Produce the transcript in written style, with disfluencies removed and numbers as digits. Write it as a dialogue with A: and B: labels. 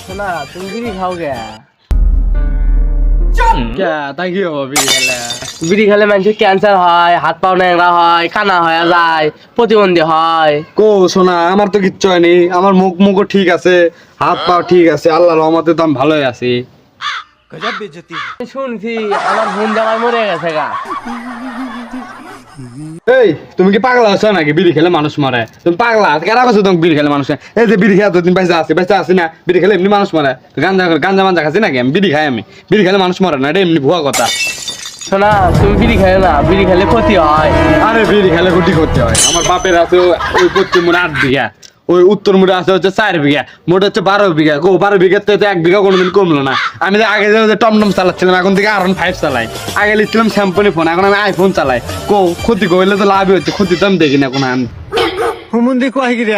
A: শোনা তুমি বিড়ি খাও কে?
B: তাই কি হবো বিড়ি খেলে?
A: বিড়ি খেলে মানুষের ক্যান্সার হয়, হাত পাও ন্যাংরা হয়, কানা হয়ে যায়, প্রতিবন্ধী হয়।
B: কো শোনা, আমার তো কিচ্ছু হয়নি। আমার মুখও ঠিক আছে, হাত পা ঠিক আছে, আল্লাহর রহমতে তো আমি ভালোই আছি।
A: শুনছি আমার বোন জামাই মরে গেছে গা।
B: এই তুমি কি পাগলা আছো নাকি? বিড়ি খেলে মানুষ মরে? তুমি পাগলা কেন আছো? তুমি বিড়ি খেলে মানুষ এই যে বিড়ি খেয়ে এতদিন বেঁচে আছি না? বিড়ি খেলে এমনি মানুষ মরে? গাঞ্জা মাঞ্জা খাচ্ছি নাকি? আমি বিড়ি খাই, আমি বিড়ি খেলে মানুষ মরে না, এটা এমনি ভুয়া কথা।
A: শোনা তুমি বিড়ি খেলে না, বিড়ি খেলে ক্ষতি হয়।
B: আরে বিড়ি খেলে গুটি করতে হয়। আমার বাপের আছে ওই পশ্চিম মোড়ে 8 বিঘা, ওই উত্তর মোড়ে আছে হচ্ছে 4 বিঘা, মোট হচ্ছে 12 বিঘা। 12 বিঘার তো 1 বিঘা কোনোদিন কমলো না। আমি যে আগে যে টমটম চালাচ্ছিলাম, এখন থেকে R15 চালাই। আগে লিখছিলাম স্যাম্পনি ফোন, এখন আমি আইফোন চালাই। ক্ষতি করলে তো লাভই হচ্ছে, ক্ষতি তো আমি দেখি না কোনো।
C: হুমুন্দি কয় কি রে?